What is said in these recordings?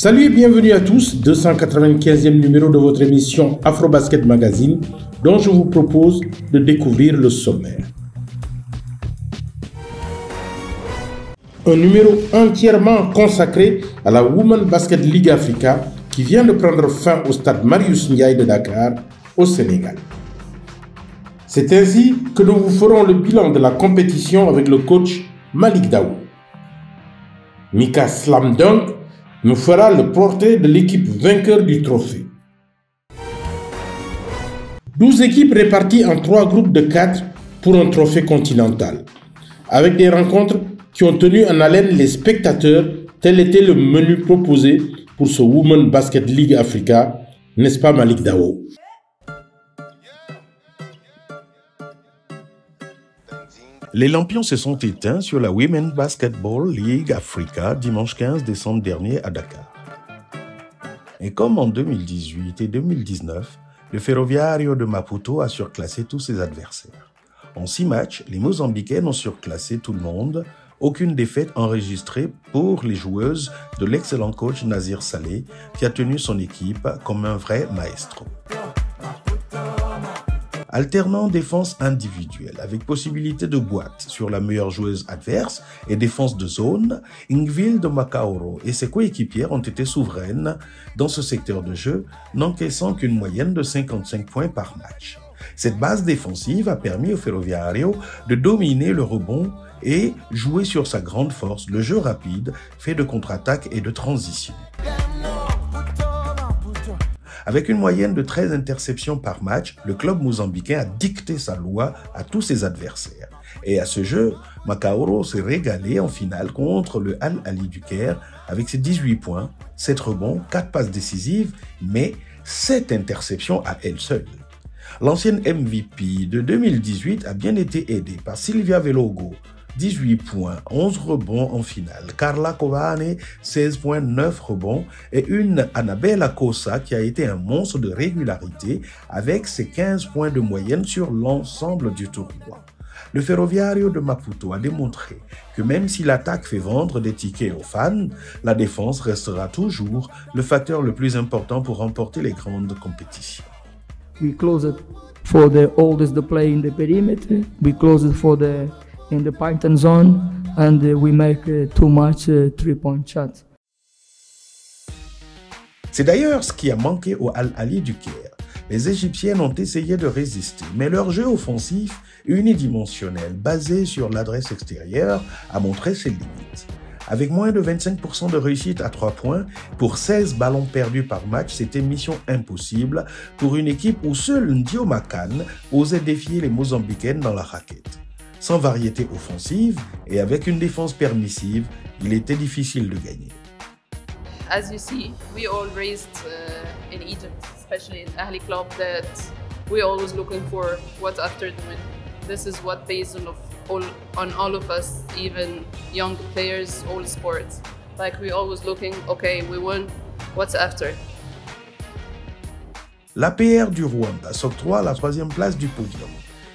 Salut et bienvenue à tous, 295e numéro de votre émission Afrobasket Magazine, dont je vous propose de découvrir le sommaire. Un numéro entièrement consacré à la Women Basket League Africa qui vient de prendre fin au stade Marius Ndiaye de Dakar, au Sénégal. C'est ainsi que nous vous ferons le bilan de la compétition avec le coach Malik Daou. Mika Slam Dunk nous fera le portrait de l'équipe vainqueur du trophée. 12 équipes réparties en 3 groupes de 4 pour un trophée continental, avec des rencontres qui ont tenu en haleine les spectateurs. Tel était le menu proposé pour ce Women Basket League Africa, n'est-ce pas Malik Daou? Les lampions se sont éteints sur la Women's Basketball League Africa dimanche 15 décembre dernier à Dakar. Et comme en 2018 et 2019, le Ferroviario de Maputo a surclassé tous ses adversaires. En 6 matchs, les Mozambicaines ont surclassé tout le monde, aucune défaite enregistrée pour les joueuses de l'excellent coach Nazir Saleh qui a tenu son équipe comme un vrai maestro. Alternant défense individuelle avec possibilité de boîte sur la meilleure joueuse adverse et défense de zone, Ingville de Makaoro et ses coéquipières ont été souveraines dans ce secteur de jeu, n'encaissant qu'une moyenne de 55 points par match. Cette base défensive a permis au Ferroviario de dominer le rebond et jouer sur sa grande force, le jeu rapide, fait de contre-attaque et de transition. Avec une moyenne de 13 interceptions par match, le club mozambicain a dicté sa loi à tous ses adversaires. Et à ce jeu, Makaoro s'est régalé en finale contre le Al Ahly du Caire avec ses 18 points, 7 rebonds, 4 passes décisives, mais 7 interceptions à elle seule. L'ancienne MVP de 2018 a bien été aidée par Silvia Velogo, 18 points, 11 rebonds en finale. Carla Covane, 16 points, 9 rebonds. Et une Annabella Cosa qui a été un monstre de régularité avec ses 15 points de moyenne sur l'ensemble du tournoi. Le Ferroviario de Maputo a démontré que même si l'attaque fait vendre des tickets aux fans, la défense restera toujours le facteur le plus important pour remporter les grandes compétitions. We close it for the oldest play in the perimeter. We close it for the in the Python zone, and we make too much 3-point shots. C'est d'ailleurs ce qui a manqué au Al Ahly du Caire. Les Égyptiennes ont essayé de résister, mais leur jeu offensif unidimensionnel, basé sur l'adresse extérieure, a montré ses limites. Avec moins de 25% de réussite à 3 points, pour 16 ballons perdus par match, c'était mission impossible pour une équipe où seul Ndio Makan osait défier les Mozambicaines dans la raquette. Sans variété offensive et avec une défense permissive, il était difficile de gagner. As you see, we all raised in Egypt, especially in Ahly Club, that we're always looking for what after the win. This is what based on all of us, even young players, all sports. Like we're always looking, okay, we won, what's after? L'APR du Rwanda s'octroie la 3e place du podium.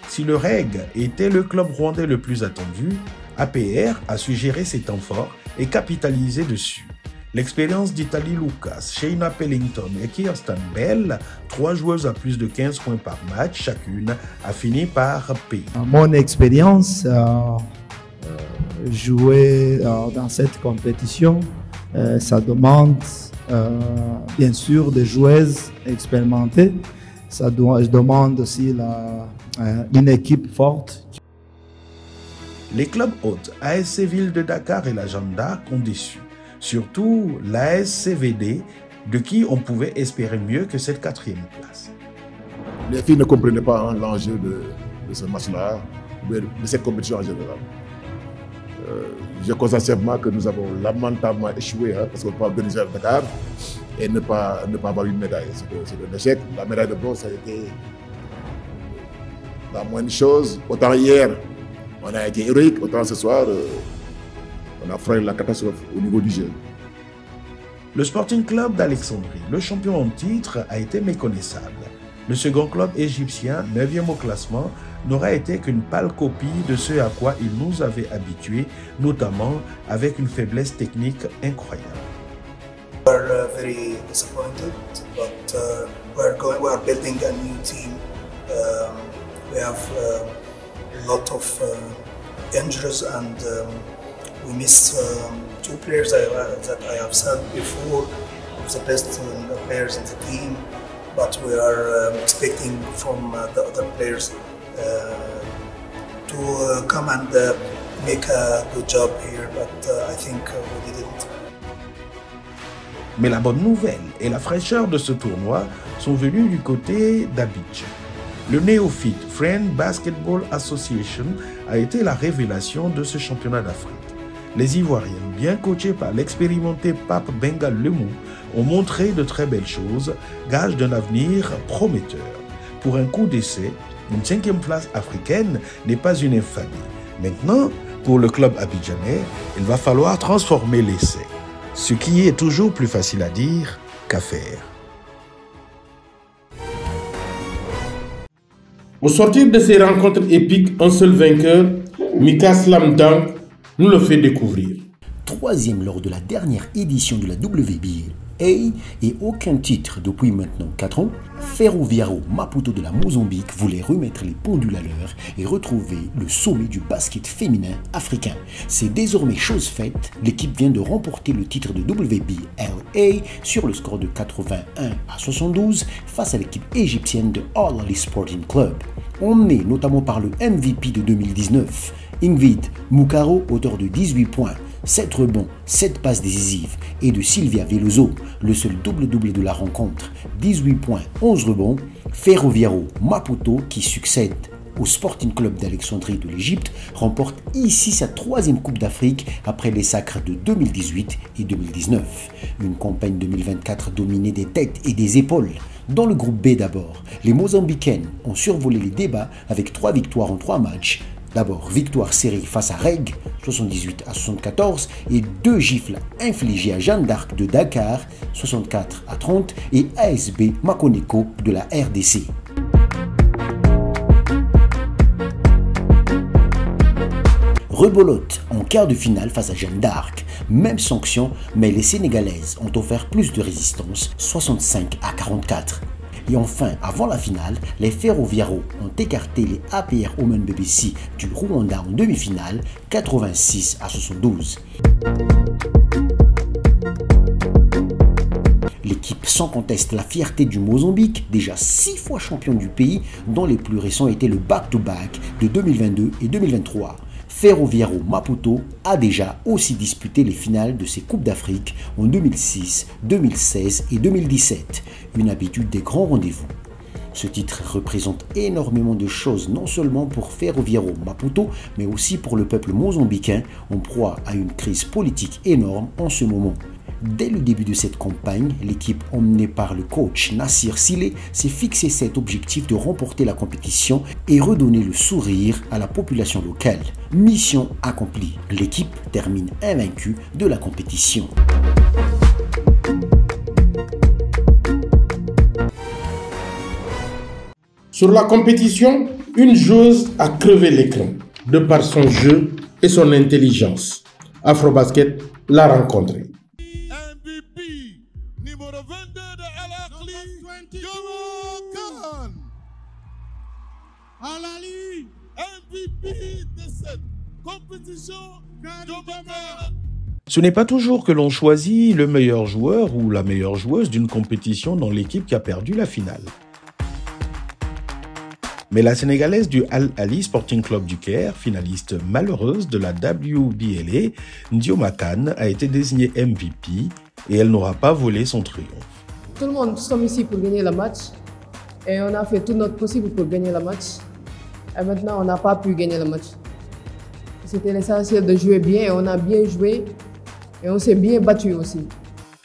Si le REG était le club rwandais le plus attendu, APR a su gérer ses temps forts et capitaliser dessus. L'expérience d'Italie Lucas, Shayna Pellington et Kirsten Bell, 3 joueuses à plus de 15 points par match chacune, a fini par payer. Mon expérience jouer dans cette compétition, ça demande bien sûr des joueuses expérimentées. Ça demande aussi une équipe forte. Les clubs hôtes ASC Ville de Dakar et la Jeanne d'Arc ont déçu. Surtout l'ASCVD, de qui on pouvait espérer mieux que cette 4e place. Les filles ne comprenaient pas l'enjeu de ce match-là, de cette compétition en général. Je constate simplement que nous avons lamentablement échoué parce qu'on peut organiser à Dakar et ne pas avoir une médaille. C'est un échec. La médaille de bronze, ça a été la moindre chose. Autant hier, on a été héroïque, autant ce soir, on a frôlé la catastrophe au niveau du jeu. Le Sporting Club d'Alexandrie, le champion en titre, a été méconnaissable. Le second club égyptien, 9e au classement, n'aura été qu'une pâle copie de ce à quoi il nous avait habitués, notamment avec une faiblesse technique incroyable. We are very disappointed, but we are building a new team. We have a lot of injuries and we miss 2 players that I have said before, the best players in the team. But we are expecting from the other players to come and make a good job here, but I think we didn't. Mais la bonne nouvelle et la fraîcheur de ce tournoi sont venues du côté d'Abidjan. Le néophyte Friend Basketball Association a été la révélation de ce championnat d'Afrique. Les Ivoiriens, bien coachés par l'expérimenté Pape Benga Lemou, ont montré de très belles choses, gage d'un avenir prometteur. Pour un coup d'essai, une 5e place africaine n'est pas une infamie. Maintenant, pour le club abidjanais, il va falloir transformer l'essai. Ce qui est toujours plus facile à dire qu'à faire. Au sortir de ces rencontres épiques, un seul vainqueur, Mika Slam Dunk, nous le fait découvrir. 3e lors de la dernière édition de la WBA et aucun titre depuis maintenant 4 ans, Ferroviário Maputo de la Mozambique voulait remettre les pendules à l'heure et retrouver le sommet du basket féminin africain. C'est désormais chose faite, l'équipe vient de remporter le titre de WBLA sur le score de 81-72 face à l'équipe égyptienne de Al Ahly Sporting Club. Emmené notamment par le MVP de 2019, Ingvid Mukaro, auteur de 18 points, 7 rebonds, 7 passes décisives, et de Sylvia Veloso, le seul double-double de la rencontre, 18 points, 11 rebonds, Ferroviário Maputo, qui succède au Sporting Club d'Alexandrie de l'Égypte, remporte ici sa 3e Coupe d'Afrique après les sacres de 2018 et 2019. Une campagne 2024 dominée des têtes et des épaules. Dans le groupe B d'abord, les Mozambicaines ont survolé les débats avec 3 victoires en 3 matchs. D'abord, victoire serrée face à Reg, 78-74, et 2 gifles infligées à Jeanne d'Arc de Dakar, 64-30, et ASB Makoneko de la RDC. Rebolote en quart de finale face à Jeanne d'Arc. Même sanction, mais les Sénégalaises ont offert plus de résistance, 65-44. Et enfin, avant la finale, les Ferroviário ont écarté les APR Omen BBC du Rwanda en demi-finale, 86-72. L'équipe sans conteste la fierté du Mozambique, déjà 6 fois champion du pays, dont les plus récents étaient le back-to-back de 2022 et 2023. Ferroviário Maputo a déjà aussi disputé les finales de ces Coupes d'Afrique en 2006, 2016 et 2017, une habitude des grands rendez-vous. Ce titre représente énormément de choses, non seulement pour Ferroviário Maputo, mais aussi pour le peuple mozambicain en proie à une crise politique énorme en ce moment. Dès le début de cette campagne, l'équipe emmenée par le coach Nassir Sile s'est fixé cet objectif de remporter la compétition et redonner le sourire à la population locale. Mission accomplie. L'équipe termine invaincue de la compétition. Sur la compétition, une joueuse a crevé l'écran de par son jeu et son intelligence. Afrobasket l'a rencontré. Al Ahly, MVP de cette compétition. Ce n'est pas toujours que l'on choisit le meilleur joueur ou la meilleure joueuse d'une compétition dans l'équipe qui a perdu la finale. Mais la Sénégalaise du Al Ahly Sporting Club du Caire, finaliste malheureuse de la WBLA, Ndioma Kane, a été désignée MVP et elle n'aura pas volé son triomphe. Tout le monde sommes ici pour gagner le match et on a fait tout notre possible pour gagner le match. Et maintenant, on n'a pas pu gagner le match. C'était l'essentiel de jouer bien et on a bien joué et on s'est bien battu aussi.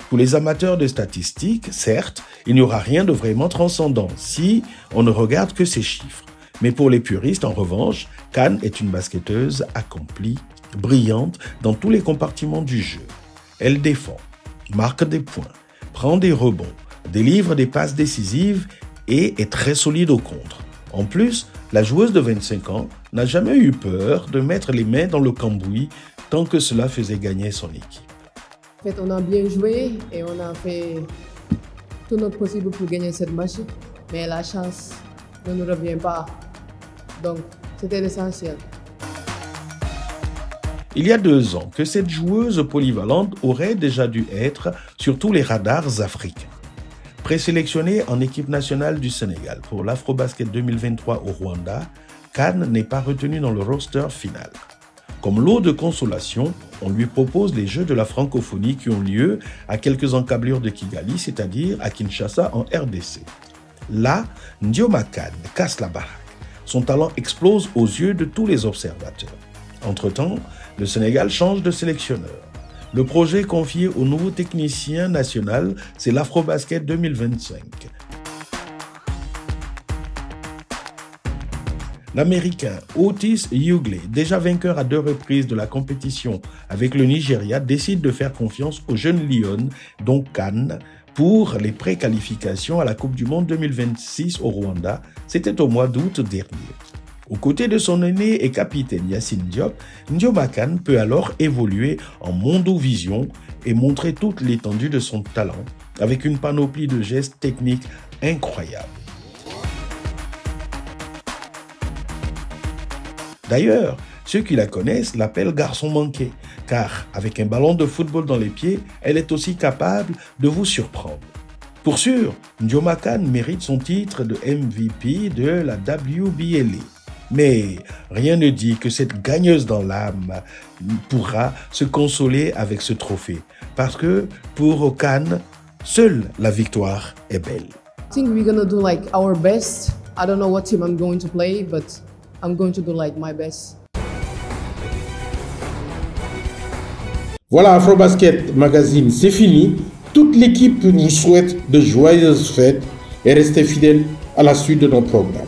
Pour les amateurs de statistiques, certes, il n'y aura rien de vraiment transcendant si on ne regarde que ces chiffres. Mais pour les puristes, en revanche, Kane est une basketteuse accomplie, brillante dans tous les compartiments du jeu. Elle défend, marque des points, prend des rebonds, délivre des passes décisives et est très solide au contre. En plus, la joueuse de 25 ans n'a jamais eu peur de mettre les mains dans le cambouis tant que cela faisait gagner son équipe. En fait, on a bien joué et on a fait tout notre possible pour gagner cette match, mais la chance ne nous revient pas. Donc, c'était l'essentiel. Il y a 2 ans que cette joueuse polyvalente aurait déjà dû être sur tous les radars africains. Présélectionnée en équipe nationale du Sénégal pour l'Afrobasket 2023 au Rwanda, Kane n'est pas retenue dans le roster final. Comme lot de consolation, on lui propose les Jeux de la francophonie qui ont lieu à quelques encablures de Kigali, c'est-à-dire à Kinshasa en RDC. Là, Ndioma Kane casse la baraque. Son talent explose aux yeux de tous les observateurs. Entre-temps, le Sénégal change de sélectionneur. Le projet confié au nouveau technicien national, c'est l'Afrobasket 2025. L'Américain Otis Ugley, déjà vainqueur à 2 reprises de la compétition avec le Nigeria, décide de faire confiance aux jeunes Lions, dont Kane, pour les pré-qualifications à la Coupe du Monde 2026 au Rwanda. C'était au mois d'août dernier. Aux côtés de son aîné et capitaine Yacine Diop, Ndioma Kane peut alors évoluer en Mondovision et montrer toute l'étendue de son talent avec une panoplie de gestes techniques incroyables. D'ailleurs, ceux qui la connaissent l'appellent garçon manqué, car avec un ballon de football dans les pieds, elle est aussi capable de vous surprendre. Pour sûr, Ndioma Kane mérite son titre de MVP de la WBLA. Mais rien ne dit que cette gagneuse dans l'âme pourra se consoler avec ce trophée, parce que pour Kane, seule la victoire est belle. I think we're gonna do like our best. I don't know what team I'm going to play, but I'm going to do like my best. Voilà, Afrobasket Magazine, c'est fini. Toute l'équipe nous souhaite de joyeuses fêtes et restez fidèles à la suite de nos programmes.